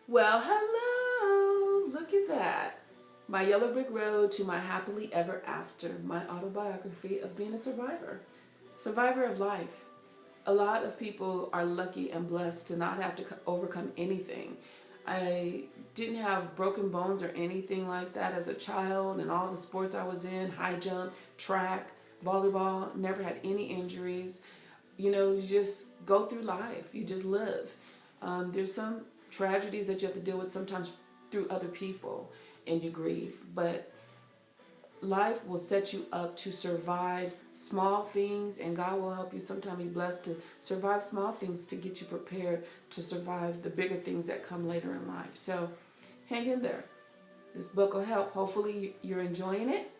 Well, hello! Look at that. My Yellow Brick Road to My Happily Ever After, my autobiography of being a survivor. Survivor of life. A lot of people are lucky and blessed to not have to overcome anything. I didn't have broken bones or anything like that as a child, and all the sports I was in, high jump, track, volleyball, never had any injuries. You just go through life. You just live. There's some tragedies that you have to deal with sometimes through other people, and you grieve. But life will set you up to survive small things, and God will help you sometimes be blessed to survive small things to get you prepared to survive the bigger things that come later in life. So hang in there. This book will help. Hopefully you're enjoying it.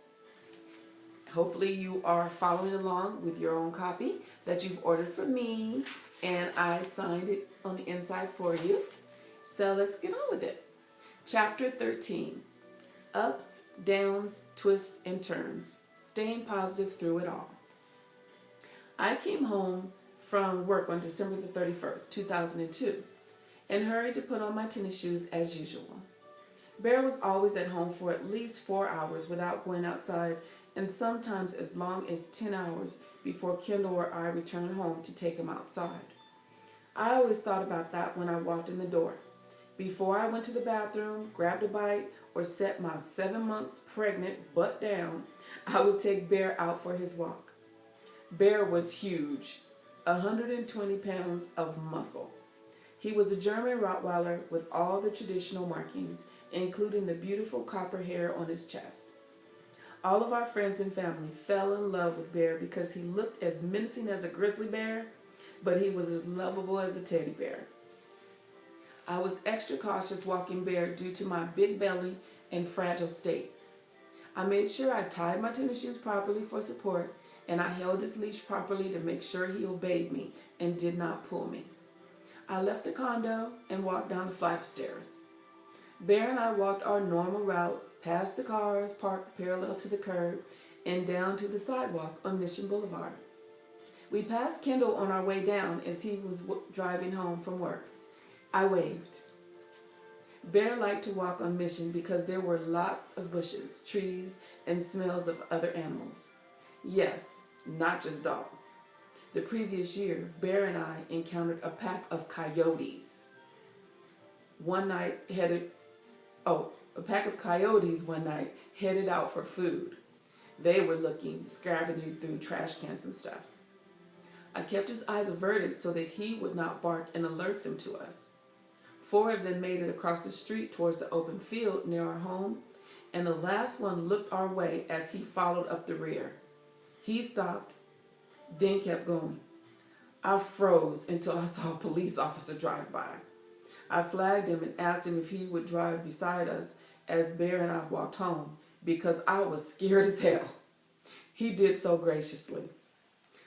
Hopefully you are following along with your own copy that you've ordered from me, and I signed it on the inside for you. So let's get on with it. Chapter 13. Ups, downs, twists, and turns. Staying positive through it all. I came home from work on December the 31st, 2002, and hurried to put on my tennis shoes as usual. Bear was always at home for at least 4 hours without going outside, and sometimes as long as 10 hours before Kendall or I returned home to take him outside. I always thought about that when I walked in the door. Before I went to the bathroom, grabbed a bite, or set my 7 months pregnant butt down, I would take Bear out for his walk. Bear was huge, 120 pounds of muscle. He was a German Rottweiler with all the traditional markings, including the beautiful copper hair on his chest. All of our friends and family fell in love with Bear because he looked as menacing as a grizzly bear, but he was as lovable as a teddy bear. I was extra cautious walking Bear due to my big belly and fragile state. I made sure I tied my tennis shoes properly for support, and I held his leash properly to make sure he obeyed me and did not pull me. I left the condo and walked down the flight of stairs. Bear and I walked our normal route, past the cars parked parallel to the curb, and down to the sidewalk on Mission Boulevard. We passed Kendall on our way down as he was driving home from work. I waved. Bear liked to walk on Mission because there were lots of bushes, trees, and smells of other animals. Yes, not just dogs. The previous year, Bear and I encountered a pack of coyotes. A pack of coyotes one night headed out for food. They were looking, scavenging through trash cans and stuff. I kept his eyes averted so that he would not bark and alert them to us. 4 of them made it across the street towards the open field near our home, and the last one looked our way as he followed up the rear. He stopped, then kept going. I froze until I saw a police officer drive by. I flagged him and asked him if he would drive beside us as Bear and I walked home because I was scared as hell. He did so graciously.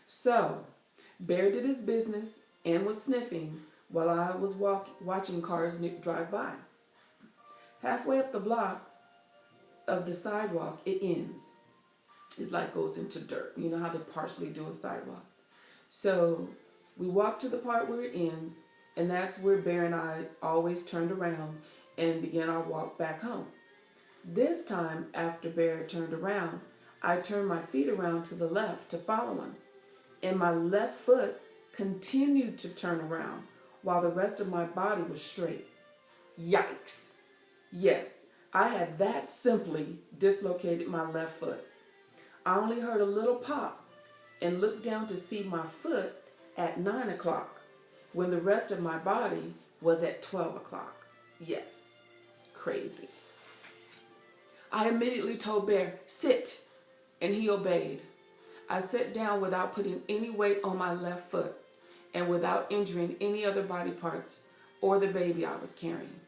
So, Bear did his business and was sniffing while I was watching cars drive by. Halfway up the block of the sidewalk, it ends. It goes into dirt. You know how they partially do a sidewalk. So we walked to the part where it ends, and that's where Bear and I always turned around and began our walk back home. This time, after Bear turned around, I turned my feet around to the left to follow him, and my left foot continued to turn around while the rest of my body was straight. Yikes. Yes, I had that simply dislocated my left foot. I only heard a little pop and looked down to see my foot at 9 o'clock when the rest of my body was at 12 o'clock. Yes, crazy. I immediately told Bear, sit, and he obeyed. I sat down without putting any weight on my left foot and without injuring any other body parts or the baby I was carrying.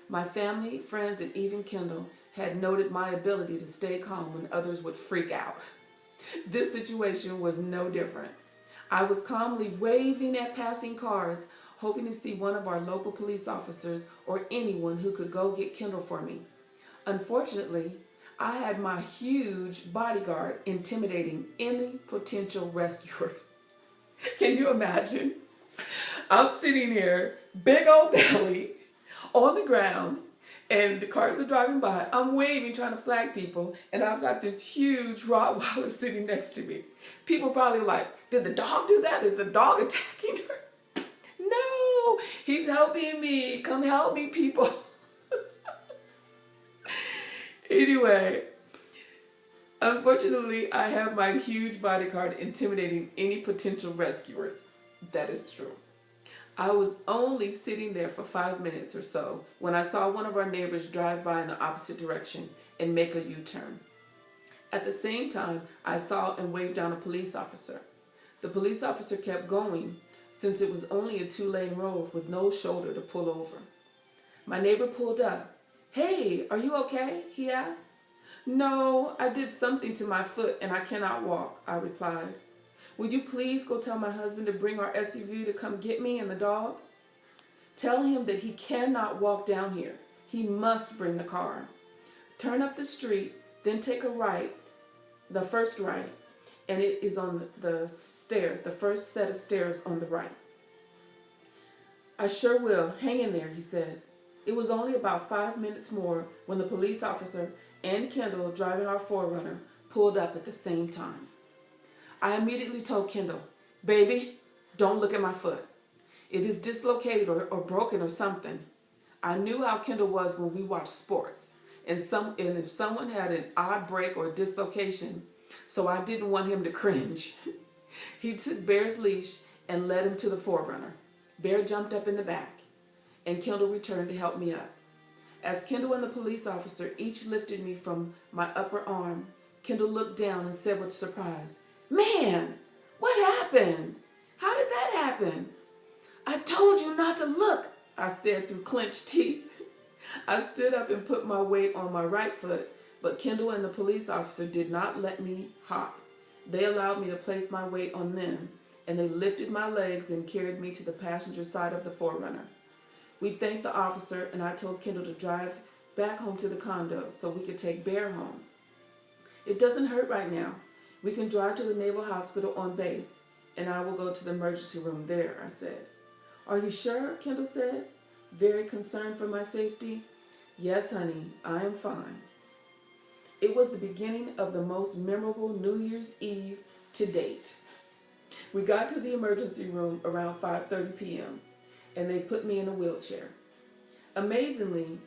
My family, friends, and even Kendall had noted my ability to stay calm when others would freak out. This situation was no different. I was calmly waving at passing cars, hoping to see one of our local police officers or anyone who could go get Kendall for me. Unfortunately, I had my huge bodyguard intimidating any potential rescuers. Can you imagine? I'm sitting here, big old belly, on the ground, and the cars are driving by. I'm waving, trying to flag people, and I've got this huge Rottweiler sitting next to me. People probably like, did the dog do that? Is the dog attacking her? No, he's helping me. Come help me, people. Anyway, unfortunately, I have my huge bodyguard intimidating any potential rescuers. That is true. I was only sitting there for 5 minutes or so when I saw one of our neighbors drive by in the opposite direction and make a U-turn. At the same time, I saw and waved down a police officer. The police officer kept going since it was only a 2-lane road with no shoulder to pull over. My neighbor pulled up. "Hey, are you okay?" he asked. "No, I did something to my foot and I cannot walk," I replied. "Will you please go tell my husband to bring our SUV to come get me and the dog? Tell him that he cannot walk down here. He must bring the car. Turn up the street, then take a right, the first right, and it is on the stairs, the first set of stairs on the right." "I sure will. Hang in there," he said. It was only about 5 minutes more when the police officer and Kendall, driving our 4Runner, pulled up at the same time. I immediately told Kendall, "Baby, don't look at my foot. It is dislocated or broken or something." I knew how Kendall was when we watched sports, and if someone had an odd break or dislocation, so I didn't want him to cringe. He took Bear's leash and led him to the 4Runner. Bear jumped up in the back, and Kendall returned to help me up. As Kendall and the police officer each lifted me from my upper arm, Kendall looked down and said with surprise, "Man, what happened? How did that happen?" "I told you not to look," I said through clenched teeth. I stood up and put my weight on my right foot, but Kendall and the police officer did not let me hop. They allowed me to place my weight on them, and they lifted my legs and carried me to the passenger side of the 4Runner. We thanked the officer, and I told Kendall to drive back home to the condo so we could take Bear home. "It doesn't hurt right now. We can drive to the Naval Hospital on base, and I will go to the emergency room there," I said. "Are you sure?" Kendall said, very concerned for my safety. "Yes, honey, I am fine." It was the beginning of the most memorable New Year's Eve to date. We got to the emergency room around 5:30 p.m., and they put me in a wheelchair. Amazingly,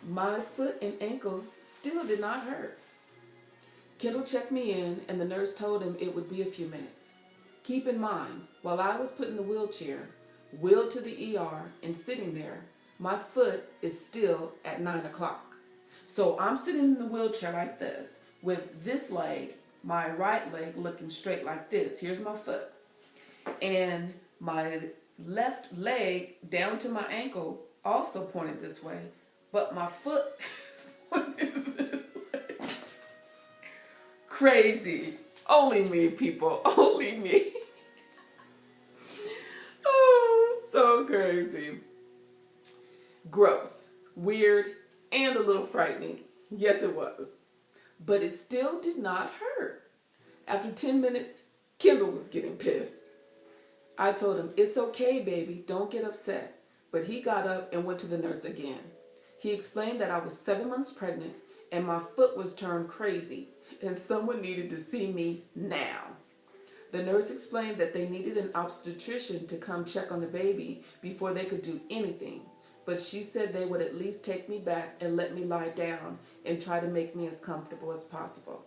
my foot and ankle still did not hurt. Kendall checked me in, and the nurse told him it would be a few minutes. Keep in mind, while I was put in the wheelchair, wheeled to the ER, and sitting there, my foot is still at 9 o'clock. So I'm sitting in the wheelchair like this, with this leg, my right leg looking straight like this. Here's my foot. And my left leg down to my ankle also pointed this way, but my foot is pointed this way. Crazy. Only me, people. Only me. Oh, so crazy. Gross, weird, and a little frightening. Yes, it was. But it still did not hurt. After 10 minutes, Kendall was getting pissed. I told him, "It's okay, baby. Don't get upset." But he got up and went to the nurse again. He explained that I was 7 months pregnant and my foot was turned crazy and someone needed to see me now. The nurse explained that they needed an obstetrician to come check on the baby before they could do anything. But she said they would at least take me back and let me lie down and try to make me as comfortable as possible.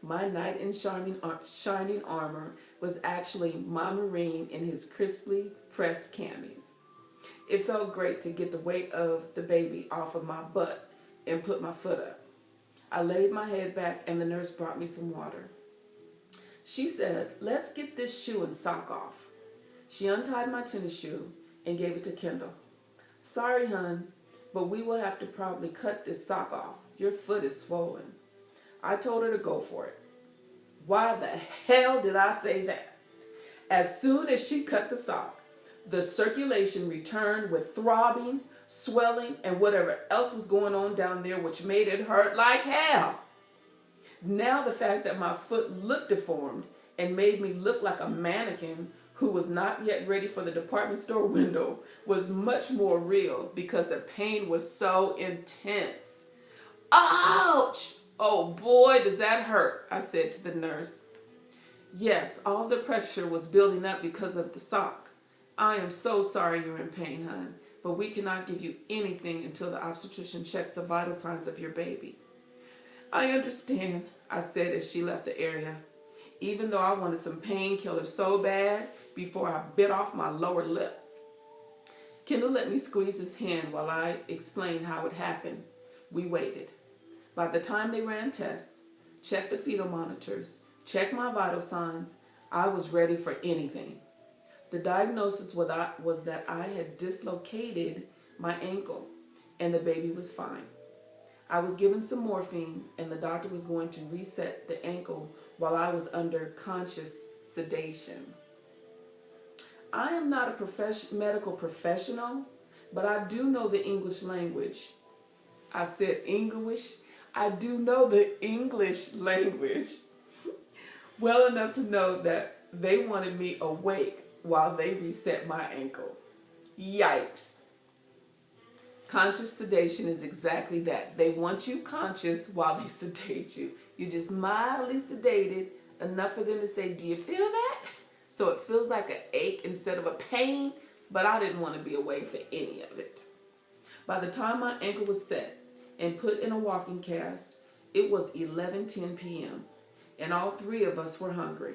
My knight in shining armor was actually my Marine in his crisply pressed camis. It felt great to get the weight of the baby off of my butt and put my foot up. I laid my head back and the nurse brought me some water. She said, "Let's get this shoe and sock off." She untied my tennis shoe and gave it to Kendall. "Sorry, hun, but we will have to probably cut this sock off. Your foot is swollen." I told her to go for it. Why the hell did I say that? As soon as she cut the sock, the circulation returned with throbbing, swelling, and whatever else was going on down there, which made it hurt like hell. Now the fact that my foot looked deformed and made me look like a mannequin who was not yet ready for the department store window, was much more real because the pain was so intense. Ouch! Oh boy, does that hurt, I said to the nurse. Yes, all the pressure was building up because of the sock. I am so sorry you're in pain, hon, but we cannot give you anything until the obstetrician checks the vital signs of your baby. I understand, I said as she left the area, even though I wanted some painkillers so bad before I bit off my lower lip. Kendall let me squeeze his hand while I explained how it happened. We waited. By the time they ran tests, checked the fetal monitors, checked my vital signs, I was ready for anything. The diagnosis was that I had dislocated my ankle and the baby was fine. I was given some morphine and the doctor was going to reset the ankle while I was under conscious sedation. I am not a medical professional, but I do know the English language. I said English. I do know the English language well enough to know that they wanted me awake while they reset my ankle. Yikes. Conscious sedation is exactly that. They want you conscious while they sedate you. You're just mildly sedated, enough for them to say, do you feel that? So it feels like an ache instead of a pain, but I didn't want to be away for any of it. By the time my ankle was set and put in a walking cast, it was 11:10 p.m. and all three of us were hungry.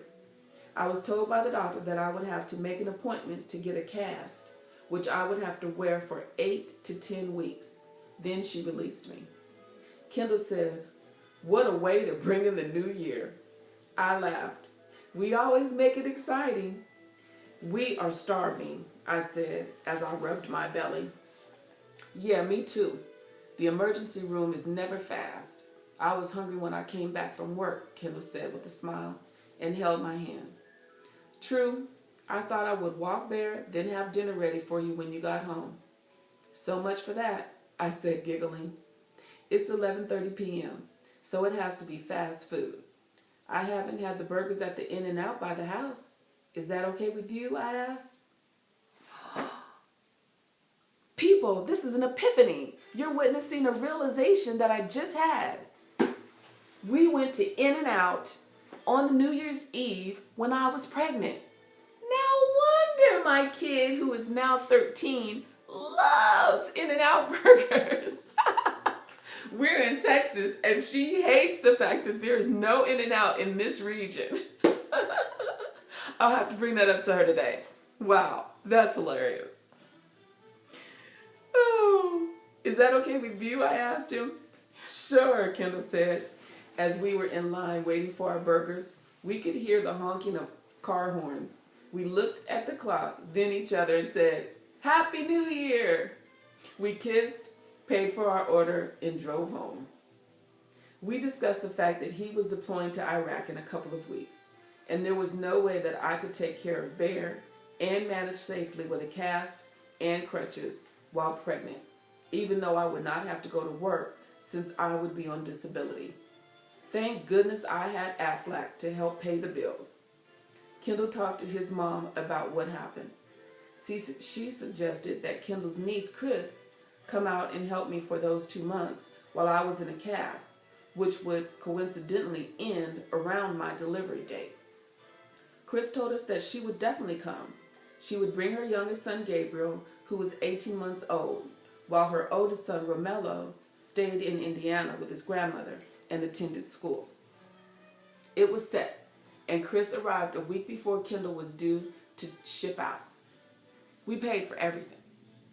I was told by the doctor that I would have to make an appointment to get a cast, which I would have to wear for 8 to 10 weeks. Then she released me. Kendall said, "What a way to bring in the new year." I laughed. "We always make it exciting." "We are starving," I said as I rubbed my belly. "Yeah, me too. The emergency room is never fast. I was hungry when I came back from work," Kendall said with a smile and held my hand. "True. I thought I would walk there, then have dinner ready for you when you got home." "So much for that," I said, giggling. "It's 11:30 p.m., so it has to be fast food. I haven't had the burgers at the In-N-Out by the house. Is that okay with you?" I asked. People, this is an epiphany. You're witnessing a realization that I just had. We went to In-N-Out on the New Year's Eve when I was pregnant. No wonder my kid, who is now 13, loves In-N-Out burgers. We're in Texas, and she hates the fact that there's no In-N-Out in this region. I'll have to bring that up to her today. Wow, that's hilarious. "Oh, is that okay with you?" I asked him. "Sure," Kendall said. As we were in line waiting for our burgers, we could hear the honking of car horns. We looked at the clock, then each other, and said, "Happy New Year!" We kissed, paid for our order, and drove home. We discussed the fact that he was deploying to Iraq in a couple of weeks, and there was no way that I could take care of Bear and manage safely with a cast and crutches while pregnant, even though I would not have to go to work since I would be on disability. Thank goodness I had Aflac to help pay the bills. Kendall talked to his mom about what happened. She suggested that Kendall's niece, Chris, come out and help me for those 2 months while I was in a cast, which would coincidentally end around my delivery date. Chris told us that she would definitely come. She would bring her youngest son, Gabriel, who was 18 months old, while her oldest son, Romello, stayed in Indiana with his grandmother and attended school. It was set, and Chris arrived a week before Kendall was due to ship out. We paid for everything.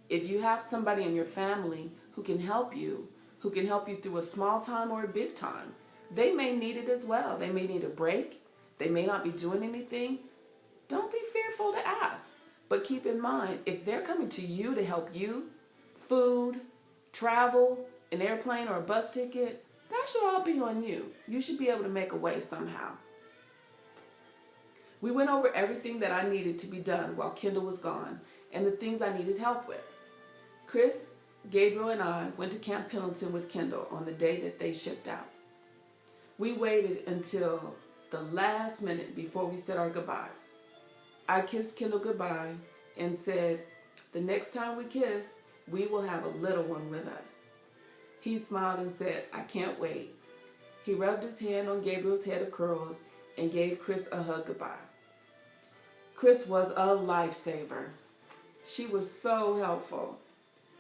If you have somebody in your family who can help you through a small time or a big time, they may need it as well. They may need a break. They may not be doing anything. Don't be fearful to ask. But keep in mind, if they're coming to you to help you, food, travel, an airplane or a bus ticket, that should all be on you. You should be able to make a way somehow. We went over everything that I needed to be done while Kendall was gone and the things I needed help with. Chris, Gabriel, and I went to Camp Pendleton with Kendall on the day that they shipped out. We waited until the last minute before we said our goodbyes. I kissed Kendall goodbye and said, "The next time we kiss, we will have a little one with us." He smiled and said, "I can't wait." He rubbed his hand on Gabriel's head of curls and gave Chris a hug goodbye. Chris was a lifesaver. She was so helpful.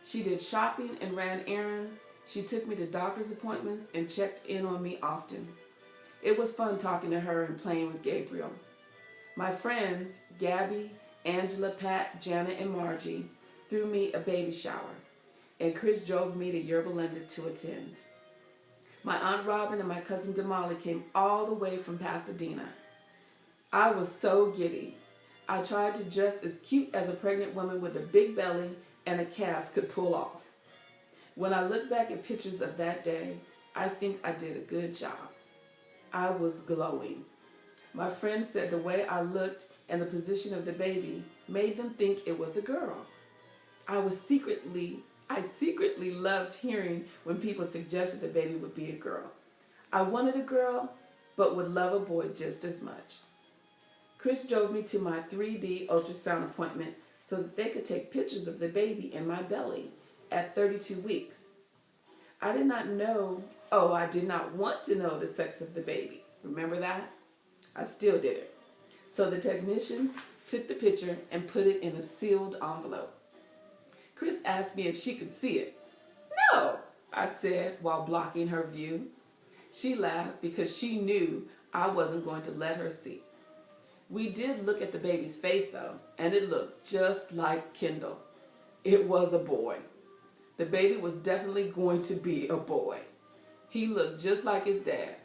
She did shopping and ran errands. She took me to doctor's appointments and checked in on me often. It was fun talking to her and playing with Gabriel. My friends, Gabby, Angela, Pat, Janet, and Margie, threw me a baby shower, and Chris drove me to Yerba Linda to attend. My Aunt Robin and my cousin Damali came all the way from Pasadena. I was so giddy. I tried to dress as cute as a pregnant woman with a big belly and a cast could pull off. When I look back at pictures of that day, I think I did a good job. I was glowing. My friends said the way I looked and the position of the baby made them think it was a girl. I secretly loved hearing when people suggested the baby would be a girl. I wanted a girl, but would love a boy just as much. Chris drove me to my 3D ultrasound appointment so that they could take pictures of the baby in my belly at 32 weeks. I did not want to know the sex of the baby. Remember that? I still did it. So the technician took the picture and put it in a sealed envelope. Chris asked me if she could see it. "No," I said while blocking her view. She laughed because she knew I wasn't going to let her see. We did look at the baby's face though, and it looked just like Kendall. It was a boy. The baby was definitely going to be a boy. He looked just like his dad.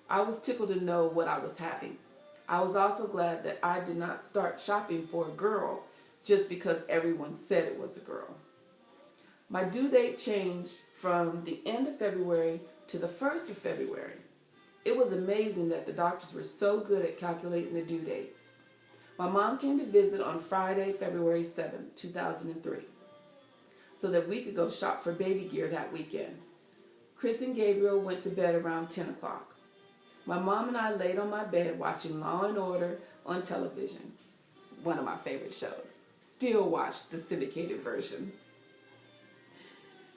I was tickled to know what I was having. I was also glad that I did not start shopping for a girl just because everyone said it was a girl. My due date changed from the end of February to the 1st of February. It was amazing that the doctors were so good at calculating the due dates. My mom came to visit on Friday, February 7, 2003, so that we could go shop for baby gear that weekend. Chris and Gabriel went to bed around 10 o'clock. My mom and I laid on my bed watching Law and Order on television, one of my favorite shows. Still watch the syndicated versions.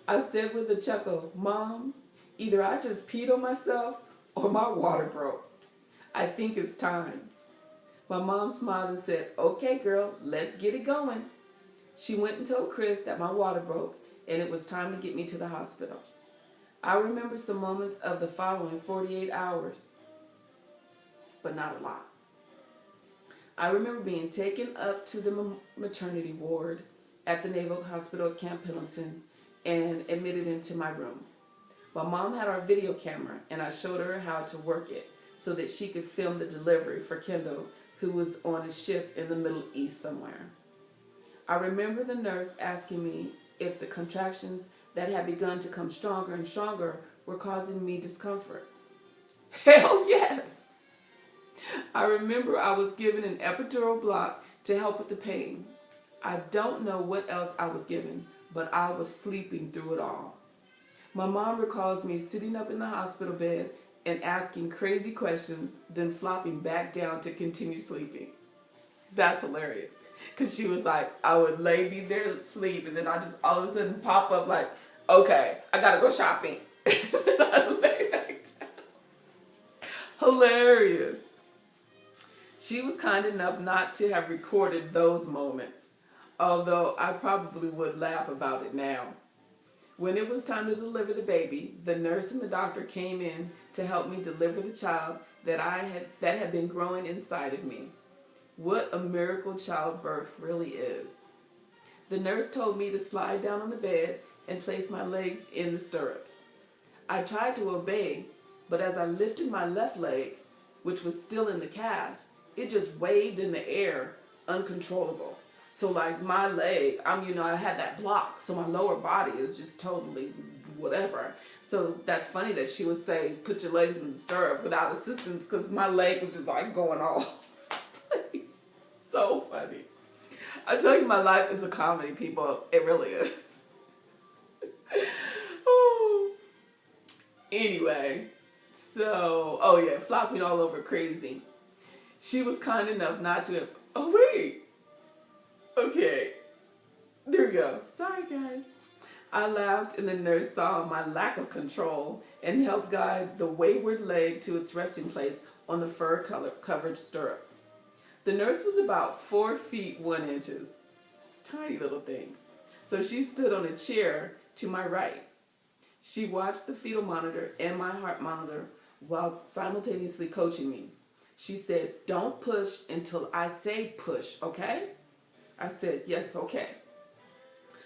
I said with a chuckle, "Mom, either I just peed on myself or my water broke. I think it's time." My mom smiled and said, "Okay, girl, let's get it going." She went and told Chris that my water broke and it was time to get me to the hospital. I remember some moments of the following 48 hours, but not a lot. I remember being taken up to the maternity ward at the Naval Hospital at Camp Pendleton and admitted into my room. My mom had our video camera, and I showed her how to work it so that she could film the delivery for Kendall, who was on a ship in the Middle East somewhere. I remember the nurse asking me if the contractions that had begun to come stronger and stronger were causing me discomfort. Hell yes! I remember I was given an epidural block to help with the pain. I don't know what else I was given, but I was sleeping through it all. My mom recalls me sitting up in the hospital bed and asking crazy questions, then flopping back down to continue sleeping. That's hilarious. Because she was like, I would lay me there to sleep, and then I just all of a sudden pop up like, "Okay, I gotta go shopping." And then I lay back down. Hilarious. She was kind enough not to have recorded those moments, although I probably would laugh about it now. When it was time to deliver the baby, the nurse and the doctor came in to help me deliver the child that had been growing inside of me. What a miracle childbirth really is. The nurse told me to slide down on the bed and place my legs in the stirrups. I tried to obey, but as I lifted my left leg, which was still in the cast, it just waved in the air, uncontrollable. So like my leg, I had that block, so my lower body is just totally whatever. So that's funny that she would say, "Put your legs in the stirrup" without assistance, because my leg was just like going all over the place. So funny. I tell you, my life is a comedy, people. It really is. Oh. Anyway, so, flopping all over crazy. She was kind enough not to have, Okay, there we go. Sorry, guys. I laughed and the nurse saw my lack of control and helped guide the wayward leg to its resting place on the fur-covered stirrup. The nurse was about 4 feet 1 inch. Tiny little thing. So she stood on a chair to my right. She watched the fetal monitor and my heart monitor while simultaneously coaching me. She said, "Don't push until I say push, okay?" I said, "Yes, okay."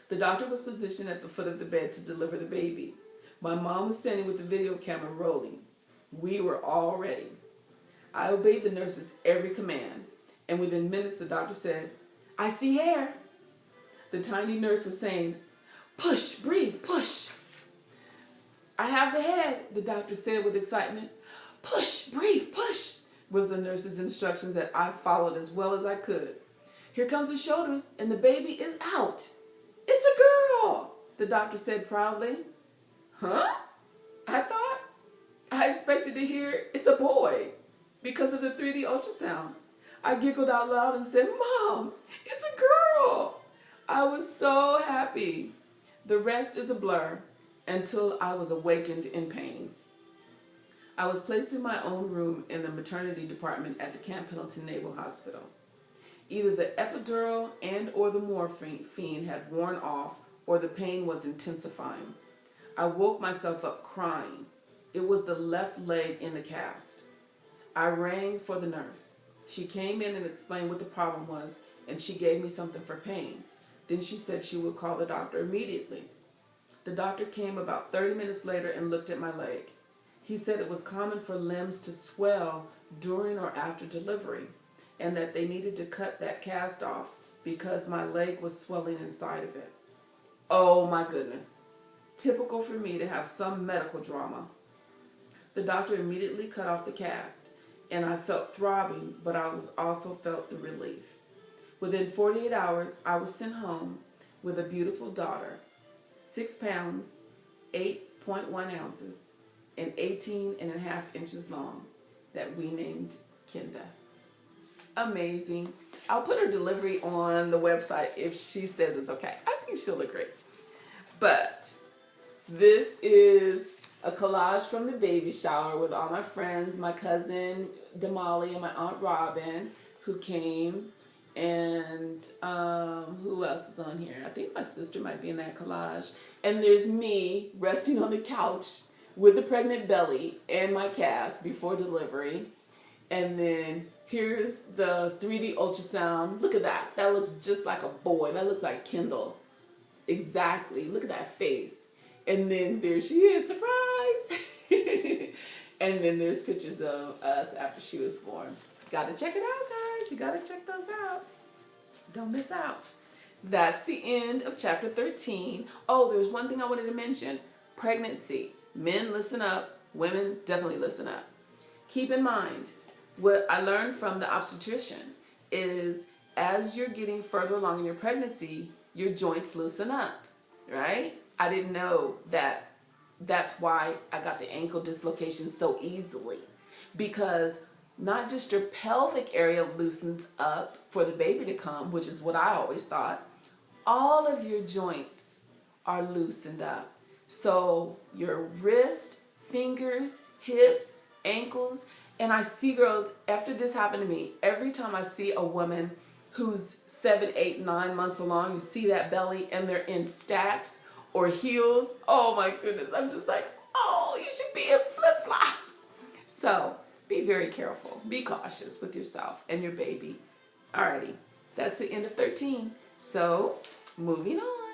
The doctor was positioned at the foot of the bed to deliver the baby. My mom was standing with the video camera rolling. We were all ready. I obeyed the nurse's every command, and within minutes the doctor said, "I see hair." The tiny nurse was saying, "Push, breathe, push." "I have the head," the doctor said with excitement. "Push, breathe, push," was the nurse's instructions that I followed as well as I could. "Here comes the shoulders, and the baby is out." "It's a girl," the doctor said proudly. Huh? I thought. I expected to hear, "It's a boy," because of the 3D ultrasound. I giggled out loud and said, "Mom, it's a girl." I was so happy. The rest is a blur until I was awakened in pain. I was placed in my own room in the maternity department at the Camp Pendleton Naval Hospital. Either the epidural and or the morphine had worn off or the pain was intensifying. I woke myself up crying. It was the left leg in the cast. I rang for the nurse. She came in and explained what the problem was, and she gave me something for pain. Then she said she would call the doctor immediately. The doctor came about 30 minutes later and looked at my leg. He said it was common for limbs to swell during or after delivery, and that they needed to cut that cast off because my leg was swelling inside of it. Oh my goodness. Typical for me to have some medical drama. The doctor immediately cut off the cast, and I felt throbbing, but I also felt the relief. Within 48 hours, I was sent home with a beautiful daughter, 6 pounds, 8.1 ounces, and 18.5 inches long, that we named Kinda. Amazing. I'll put her delivery on the website if she says it's okay. I think she'll agree. But this is a collage from the baby shower with all my friends, my cousin Damali and my Aunt Robin, who came. And who else is on here? I think my sister might be in that collage. And there's me resting on the couch with a pregnant belly and my cast before delivery. And then here's the 3D ultrasound. Look at that. That looks just like a boy. That looks like Kendall. Exactly. Look at that face. And then there she is. Surprise! And then there's pictures of us after she was born. Gotta check it out, guys. You gotta check those out. Don't miss out. That's the end of chapter 13. Oh, there's one thing I wanted to mention. Pregnancy. Men, listen up. Women, definitely listen up. Keep in mind, what I learned from the obstetrician is as you're getting further along in your pregnancy, your joints loosen up, right? I didn't know that that's why I got the ankle dislocation so easily, because not just your pelvic area loosens up for the baby to come, which is what I always thought. All of your joints are loosened up. So your wrist, fingers, hips, ankles, and I see girls, after this happened to me, every time I see a woman who's 7, 8, 9 months along, you see that belly and they're in stacks or heels. Oh my goodness, I'm just like, oh, you should be in flip-flops. So be very careful. Be cautious with yourself and your baby. Alrighty, that's the end of 13. So moving on.